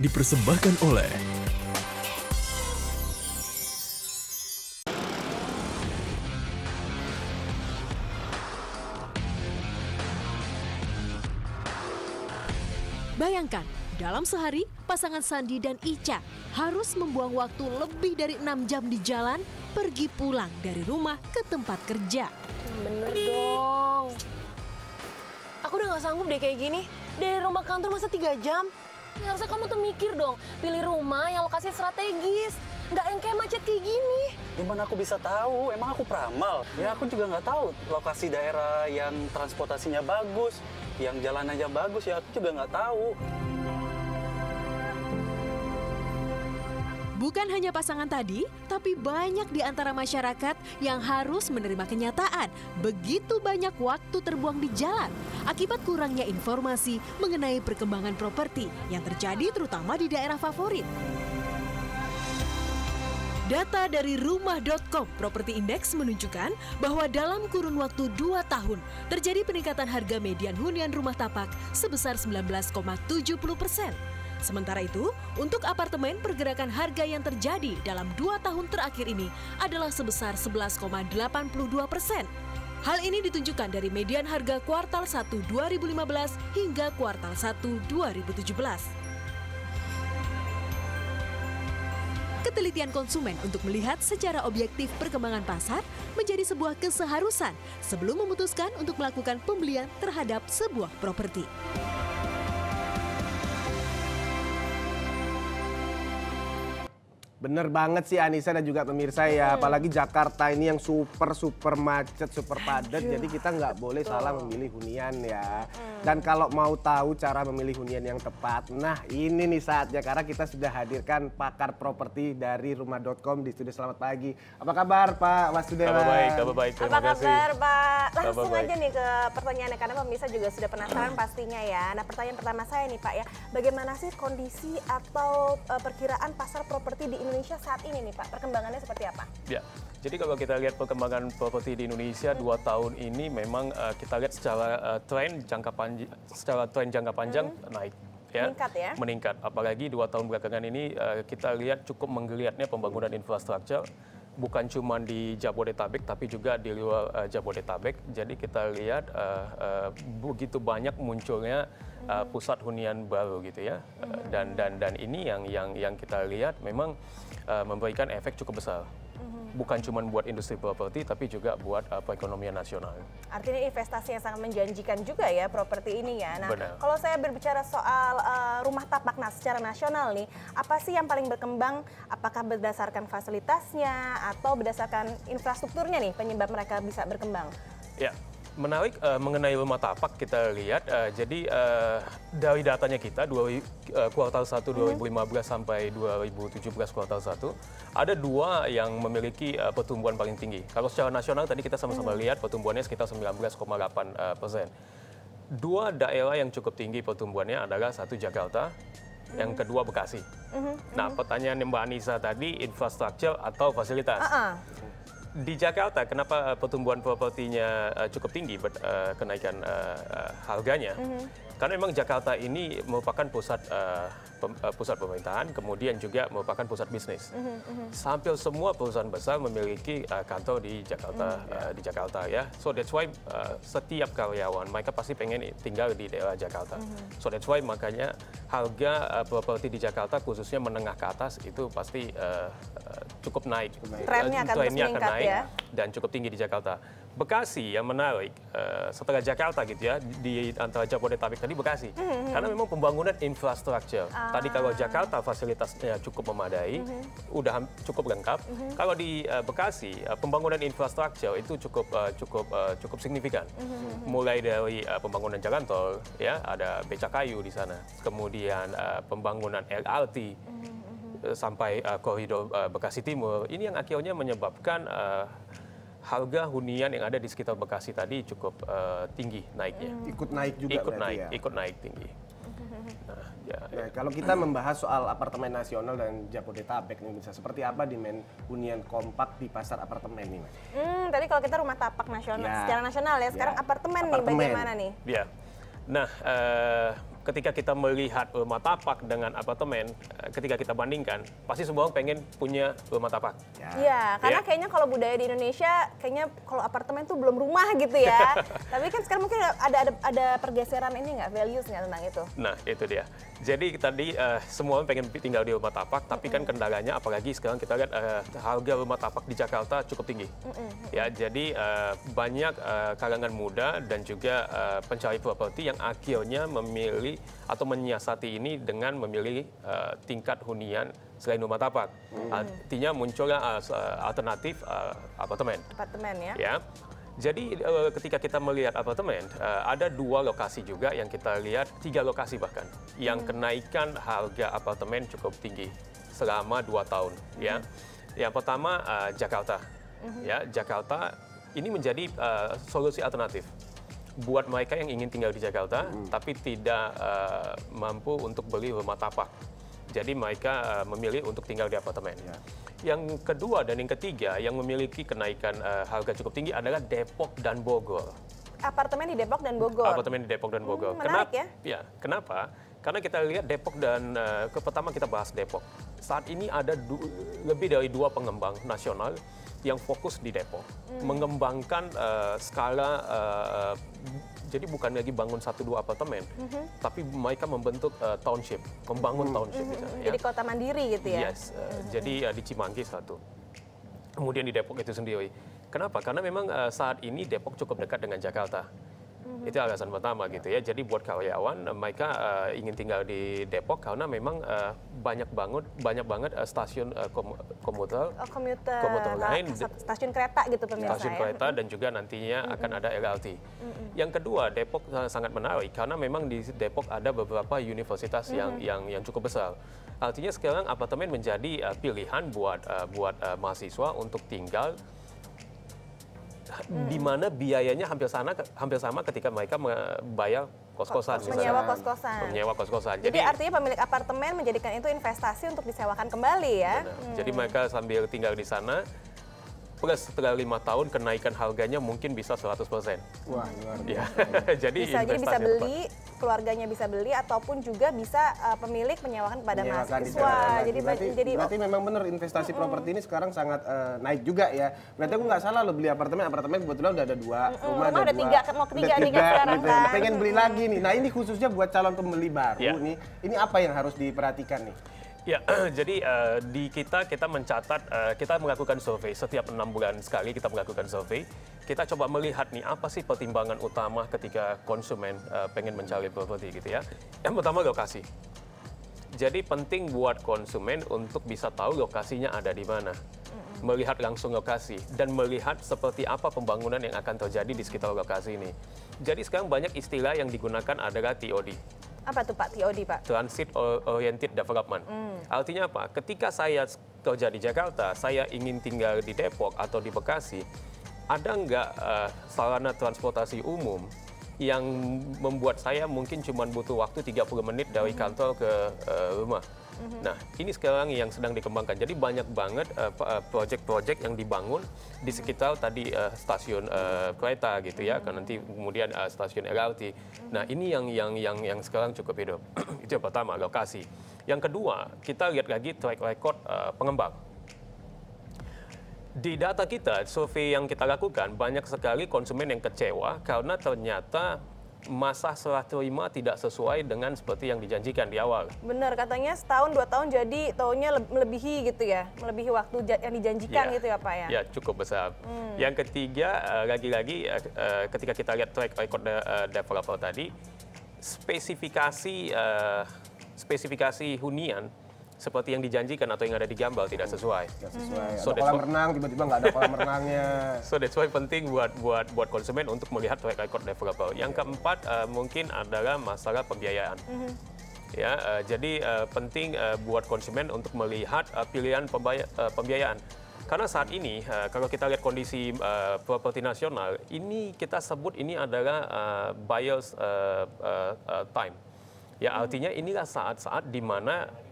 dipersembahkan oleh Bayangkan, dalam sehari pasangan Sandi dan Ica harus membuang waktu lebih dari 6 jam di jalan pergi pulang dari rumah ke tempat kerja. Bener dong. Aku udah gak sanggup deh kayak gini. Dari rumah kantor masa 3 jam? Ya, harusnya kamu tuh mikir dong, pilih rumah yang lokasi strategis. Nggak yang kayak macet kayak gini. Gimana aku bisa tahu? Emang aku peramal? Ya aku juga nggak tahu lokasi daerah yang transportasinya bagus, yang jalanannya bagus, ya aku juga nggak tahu. Bukan hanya pasangan tadi, tapi banyak di antara masyarakat yang harus menerima kenyataan begitu banyak waktu terbuang di jalan akibat kurangnya informasi mengenai perkembangan properti yang terjadi terutama di daerah favorit. Data dari rumah.com Property Index menunjukkan bahwa dalam kurun waktu 2 tahun terjadi peningkatan harga median hunian rumah tapak sebesar 19,70%. Sementara itu, untuk apartemen pergerakan harga yang terjadi dalam 2 tahun terakhir ini adalah sebesar 11,82%. Hal ini ditunjukkan dari median harga kuartal 1 2015 hingga kuartal 1 2017. Ketelitian konsumen untuk melihat secara objektif perkembangan pasar menjadi sebuah keseharusan sebelum memutuskan untuk melakukan pembelian terhadap sebuah properti. Bener banget sih Anissa dan juga pemirsa ya, apalagi Jakarta ini yang super macet, super padat, jadi kita nggak boleh salah memilih hunian ya. Dan kalau mau tahu cara memilih hunian yang tepat, nah ini nih saatnya karena kita sudah hadirkan pakar properti dari rumah.com di studio. Selamat pagi. Apa kabar Pak Wasudewan? Kabar baik, terima kasih. Apa kabar Pak? Langsung Kabar aja nih ke pertanyaannya karena pemirsa juga sudah penasaran pastinya ya. Nah pertanyaan pertama saya nih Pak ya, bagaimana sih kondisi atau perkiraan pasar properti di Indonesia saat ini nih Pak? Perkembangannya seperti apa? Ya, jadi kalau kita lihat perkembangan properti di Indonesia 2 tahun ini memang kita lihat secara tren jangka panjang naik. Ya, meningkat. Apalagi 2 tahun belakangan ini kita lihat cukup menggeliatnya pembangunan infrastruktur. Bukan cuma di Jabodetabek, tapi juga di luar Jabodetabek. Jadi kita lihat begitu banyak munculnya pusat hunian baru gitu ya. Dan ini yang kita lihat memang memberikan efek cukup besar. Bukan cuma buat industri properti, tapi juga buat perekonomian nasional. Artinya investasi yang sangat menjanjikan juga ya properti ini ya. Nah, benar. Kalau saya berbicara soal rumah tapak secara nasional nih, apa sih yang paling berkembang? Apakah berdasarkan fasilitasnya atau berdasarkan infrastrukturnya nih penyebab mereka bisa berkembang? Ya. Menarik mengenai rumah tapak kita lihat, jadi dari datanya kita kuartal 1 2015 sampai 2017 kuartal 1, ada 2 yang memiliki pertumbuhan paling tinggi. Kalau secara nasional tadi kita sama-sama lihat pertumbuhannya sekitar 19,8%. 2 daerah yang cukup tinggi pertumbuhannya adalah satu Jakarta, yang kedua Bekasi. Nah pertanyaan Mbak Anissa tadi infrastruktur atau fasilitas. Di Jakarta, kenapa pertumbuhan propertinya cukup tinggi kenaikan harganya? Karena memang Jakarta ini merupakan pusat pemerintahan, kemudian juga merupakan pusat bisnis. Hampir semua perusahaan besar memiliki kantor di Jakarta ya. So that's why setiap karyawan mereka pasti pengen tinggal di daerah Jakarta. So that's why makanya harga properti di Jakarta khususnya menengah ke atas itu pasti cukup naik. Trennya akan naik ya. Dan cukup tinggi di Jakarta. Bekasi yang menarik setelah Jakarta gitu ya, di antara Jabodetabek tadi Bekasi. Karena memang pembangunan infrastruktur. Tadi kalau Jakarta fasilitasnya cukup memadai, udah cukup lengkap. Kalau di Bekasi pembangunan infrastruktur itu cukup signifikan. Mulai dari pembangunan jalan tol, ya ada becak kayu di sana. Kemudian pembangunan LRT sampai koridor Bekasi Timur. Ini yang akhirnya menyebabkan harga hunian yang ada di sekitar Bekasi tadi cukup tinggi naiknya. Ikut naik juga ikut naik tinggi. Nah, kalau kita membahas soal apartemen nasional dan Jabodetabek nih, bisa seperti apa demand hunian kompak di pasar apartemen nih, Mas? Tadi kalau kita rumah tapak nasional, secara nasional ya, sekarang apartemen nih bagaimana nih? Ya. Nah, ketika kita melihat rumah tapak dengan apartemen, ketika kita bandingkan, pasti semua orang pengen punya rumah tapak. Iya, karena kayaknya kalau budaya di Indonesia, kayaknya kalau apartemen tuh belum rumah gitu ya. Tapi kan sekarang mungkin ada pergeseran ini nggak, values nggak tentang itu? Nah, itu dia. Jadi tadi semua orang pengen tinggal di rumah tapak, tapi kan kendalanya apalagi sekarang kita lihat harga rumah tapak di Jakarta cukup tinggi. Ya, jadi banyak kalangan muda dan juga pencari properti yang akhirnya memilih atau menyiasati ini dengan memilih tingkat hunian selain rumah tapak. Artinya munculnya alternatif apartemen. Apartemen ya. Ya. Jadi ketika kita melihat apartemen, ada 2 lokasi juga yang kita lihat, 3 lokasi bahkan, yang kenaikan harga apartemen cukup tinggi selama 2 tahun. Ya. Yang pertama Jakarta. Ya, Jakarta ini menjadi solusi alternatif buat mereka yang ingin tinggal di Jakarta, tapi tidak mampu untuk beli rumah tapak. Jadi mereka memilih untuk tinggal di apartemen. Yang kedua dan yang ketiga yang memiliki kenaikan harga cukup tinggi adalah Depok dan Bogor. Apartemen di Depok dan Bogor. Apartemen di Depok dan Bogor. Menarik kenapa? Ya, kenapa? Karena kita lihat Depok dan pertama kita bahas Depok. Saat ini ada lebih dari 2 pengembang nasional yang fokus di Depok, mengembangkan skala, jadi bukan lagi bangun 1-2 apartemen, tapi mereka membentuk township, membangun township di sana. Jadi kota mandiri gitu ya? Yes, jadi di Cimanggis satu, kemudian di Depok itu sendiri. Kenapa? Karena memang saat ini Depok cukup dekat dengan Jakarta. Itu alasan pertama gitu ya. Jadi buat karyawan mereka ingin tinggal di Depok karena memang banyak banget stasiun komuter lain, stasiun kereta gitu pemirsa. Stasiun kereta dan juga nantinya akan ada LRT. Yang kedua, Depok sangat menarik karena memang di Depok ada beberapa universitas yang cukup besar. Artinya sekarang apartemen menjadi pilihan buat mahasiswa untuk tinggal, di mana biayanya hampir sama ketika mereka membayar kos-kosan. Menyewa kos-kosan. Jadi artinya pemilik apartemen menjadikan itu investasi untuk disewakan kembali ya. Jadi mereka sambil tinggal di sana, plus setelah 5 tahun kenaikan harganya mungkin bisa 100%. Wah, luar biasa. Jadi bisa beli, keluarganya bisa beli, ataupun juga bisa pemilik menyewakan kepada mahasiswa. Berarti memang benar investasi properti ini sekarang sangat naik juga ya. Berarti aku nggak salah lo beli apartemen kebetulan udah ada 2, rumah ada 3, mau ketiga sekarang gitu. kan. Pengen beli lagi nih. Nah ini khususnya buat calon pembeli baru nih. Ini apa yang harus diperhatikan nih? Ya, jadi di kita mencatat, kita melakukan survei setiap 6 bulan sekali kita melakukan survei. Kita coba melihat nih apa sih pertimbangan utama ketika konsumen pengen mencari properti gitu ya. Yang pertama lokasi. Jadi penting buat konsumen untuk bisa tahu lokasinya ada di mana. Melihat langsung lokasi dan melihat seperti apa pembangunan yang akan terjadi di sekitar lokasi ini. Jadi sekarang banyak istilah yang digunakan adalah TOD. Apa tuh Pak TOD, Pak? Transit Oriented Development. Artinya apa? Ketika saya kerja di Jakarta, saya ingin tinggal di Depok atau di Bekasi, ada nggak sarana transportasi umum yang membuat saya mungkin cuma butuh waktu 30 menit dari kantor ke rumah. Nah, ini sekarang yang sedang dikembangkan. Jadi banyak banget proyek-proyek yang dibangun di sekitar tadi stasiun kereta gitu ya, kan nanti kemudian stasiun LRT. Nah, ini yang sekarang cukup hidup. Itu yang pertama, lokasi. Yang kedua, kita lihat lagi track record pengembang. Di data kita, survei yang kita lakukan, banyak sekali konsumen yang kecewa karena ternyata masa serah terima tidak sesuai dengan seperti yang dijanjikan di awal. Benar, katanya setahun 2 tahun jadi tahunnya melebihi gitu ya, melebihi waktu yang dijanjikan gitu ya Pak ya? Ya, cukup besar. Yang ketiga, lagi-lagi ketika kita lihat track record developer tadi, spesifikasi hunian seperti yang dijanjikan atau yang ada di gambar tidak sesuai. Tidak sesuai. So, ada kolam renang, tiba-tiba nggak ada kolam renangnya. So that's why penting buat konsumen untuk melihat track record developer. Yang keempat mungkin adalah masalah pembiayaan. Ya, jadi penting buat konsumen untuk melihat pilihan pembiayaan. Karena saat ini kalau kita lihat kondisi properti nasional, ini kita sebut ini adalah buyers time. Ya, artinya inilah saat-saat di mana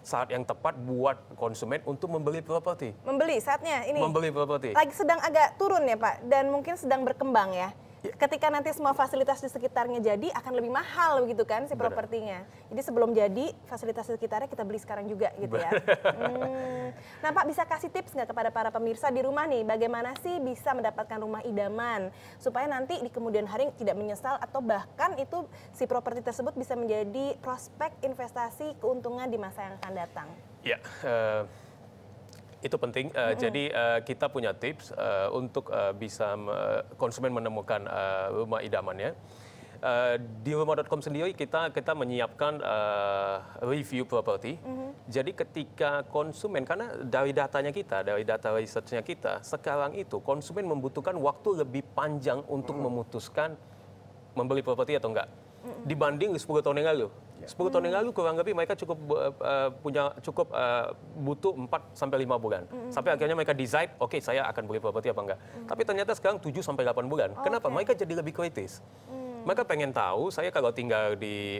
saat yang tepat buat konsumen untuk membeli properti. Membeli saatnya ini. Membeli properti. Lagi sedang agak turun ya Pak, dan mungkin sedang berkembang ya. ketika nanti semua fasilitas di sekitarnya jadi akan lebih mahal begitu kan si propertinya. Jadi sebelum jadi fasilitas di sekitarnya kita beli sekarang juga gitu ya. Nah Pak, bisa kasih tips nggak kepada para pemirsa di rumah nih, bagaimana sih bisa mendapatkan rumah idaman supaya nanti di kemudian hari tidak menyesal atau bahkan itu si properti tersebut bisa menjadi prospek investasi keuntungan di masa yang akan datang. Ya, itu penting. Jadi kita punya tips untuk bisa konsumen menemukan rumah idamannya. Di rumah.com sendiri kita menyiapkan review properti. Jadi ketika konsumen, karena dari datanya kita, dari data research-nya kita, sekarang itu konsumen membutuhkan waktu lebih panjang untuk memutuskan membeli properti atau enggak dibanding 10 tahun yang lalu. 10 tahun yang lalu kurang lebih mereka cukup butuh 4 sampai 5 bulan. Sampai akhirnya mereka decide, oke, saya akan beli properti apa enggak. Tapi ternyata sekarang 7 sampai 8 bulan. Kenapa? Mereka jadi lebih kritis. Mereka pengen tahu, saya kalau tinggal di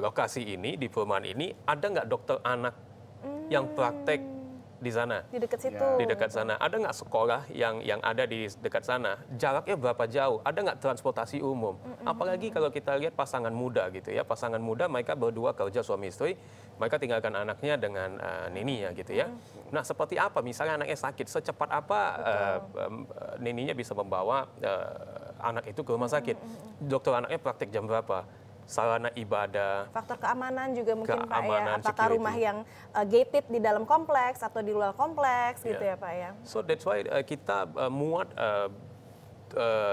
lokasi ini, di perumahan ini, ada nggak dokter anak yang praktek di sana? Di dekat situ. Di dekat sana. Ada nggak sekolah yang ada di dekat sana? Jaraknya berapa jauh? Ada nggak transportasi umum? Apalagi kalau kita lihat pasangan muda gitu ya. Pasangan muda mereka berdua kerja suami istri, mereka tinggalkan anaknya dengan nininya gitu ya. Nah seperti apa? Misalnya anaknya sakit, secepat apa nininya bisa membawa anak itu ke rumah sakit? Dokter anaknya praktek jam berapa? Sarana ibadah. Faktor keamanan juga mungkin Pak ya. Apakah security. rumah yang gated di dalam kompleks atau di luar kompleks gitu ya Pak ya. So that's why kita muat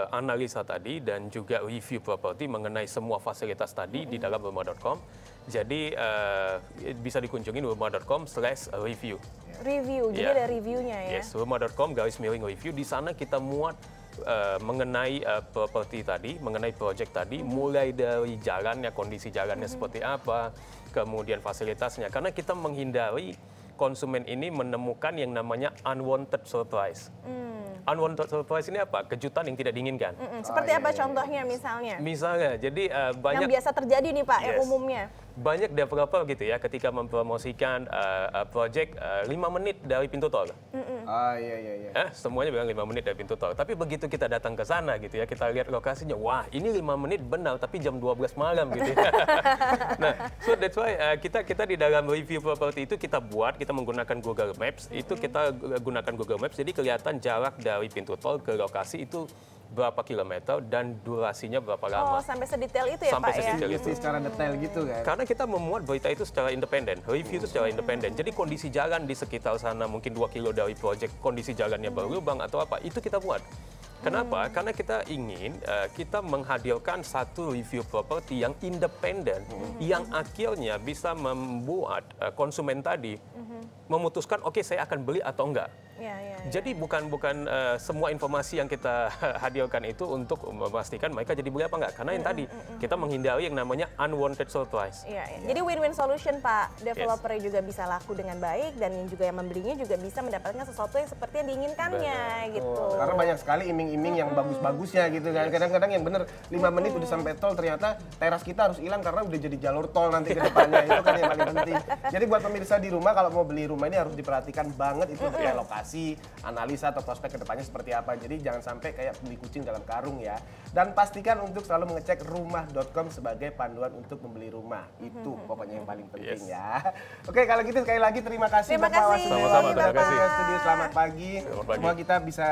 analisa tadi dan juga review properti mengenai semua fasilitas tadi di dalam rumah.com. Jadi bisa dikunjungi rumah.com/review. Review, jadi ada reviewnya ya. Yes, rumah.com/review. Di sana kita muat mengenai properti tadi, mengenai project tadi, mulai dari jalannya, kondisi jalannya seperti apa, kemudian fasilitasnya. Karena kita menghindari konsumen ini menemukan yang namanya unwanted surprise. Unwanted surprise ini apa? Kejutan yang tidak diinginkan. Seperti apa contohnya misalnya? Misalnya, jadi banyak Yang biasa terjadi nih Pak, yang umumnya. Banyak developer gitu ya, ketika mempromosikan project 5 menit dari pintu tol. Iya. Semuanya bilang 5 menit dari pintu tol. Tapi begitu kita datang ke sana gitu ya, kita lihat lokasinya, wah ini 5 menit benar, tapi jam 12 malam gitu ya. Nah, so that's why kita di dalam review property itu kita menggunakan Google Maps. Itu kita gunakan Google Maps, jadi kelihatan jarak dari pintu tol ke lokasi itu berapa kilometer dan durasinya berapa lama. Oh, sampai sedetail itu ya sampai Pak ya? Sedetail itu. Secara detail gitu kan? Karena kita memuat berita itu secara independen, review itu secara independen. Jadi kondisi jalan di sekitar sana mungkin 2 kilo dari proyek, kondisi jalannya berlubang atau apa, itu kita buat. Kenapa? Karena kita ingin kita menghadirkan satu review properti yang independen, yang akhirnya bisa membuat konsumen tadi memutuskan, oke, saya akan beli atau enggak. Jadi bukan semua informasi yang kita hadirkan itu untuk memastikan mereka jadi beli apa enggak. Karena yang tadi kita menghindari yang namanya unwanted surprise. Jadi win-win solution Pak. Developernya juga bisa laku dengan baik dan yang juga yang membelinya juga bisa mendapatkan sesuatu yang seperti yang diinginkannya gitu. Karena banyak sekali iming-iming yang bagus-bagusnya gitu kan. Kadang-kadang yang bener 5 menit udah sampai tol, ternyata teras kita harus hilang karena udah jadi jalur tol nanti ke depannya. Itu kan yang paling penting. Jadi buat pemirsa di rumah, kalau mau beli rumah ini harus diperhatikan banget itu kayak lokasi, analisa atau prospek kedepannya seperti apa. Jadi jangan sampai kayak beli kucing dalam karung ya. Dan pastikan untuk selalu mengecek rumah.com sebagai panduan untuk membeli rumah. Itu pokoknya yang paling penting ya. Oke, kalau gitu sekali lagi terima kasih Terima Bapak kasih. Wasudewan. Sama-sama, terima kasih. Studio selamat pagi. Selamat pagi. Semua kita bisa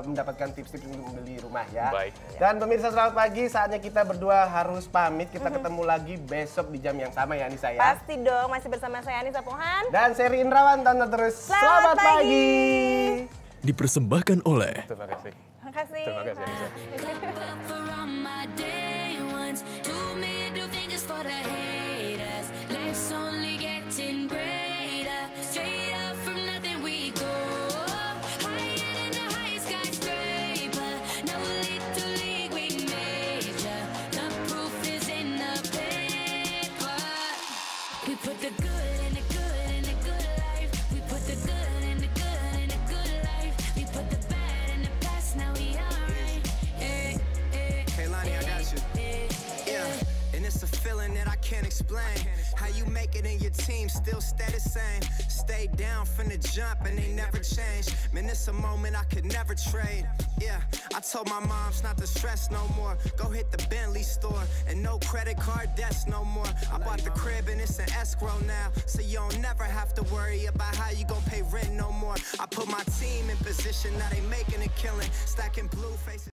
mendapatkan tips-tips untuk membeli rumah ya. Baik. Dan pemirsa selamat pagi, saatnya kita berdua harus pamit. Kita ketemu lagi besok di jam yang sama ya Anissa ya. Pasti dong, masih bersama saya Anissa Pohan. Dan Seri Indrawan, tonton terus. Selamat pagi. Dipersembahkan oleh Terima kasih. Terima kasih. Terima kasih, Anissa. For all my day ones, two middle fingers for the haters. Life's only getting greater. Straight up from nothing we go. Higher than the highest skyscraper. No little league we major. The proof is in the paper. We put the good in the good in the good life. We put the good in the good in the good life. We put the bad in the past. Now we alright. Hey Lonnie, I got you. Yeah, and it's a feeling that I can't explain. How you make it in your team still stay the same. Stay down from the jump and they never change. Man, it's a moment I could never trade. Yeah, I told my moms not to stress no more. Go hit the Bentley store and no credit card debts no more. I bought the crib and it's an escrow now, so you don't never have to worry about how you gon' pay rent no more. I put my team in position, now they making a killing, stacking blue faces.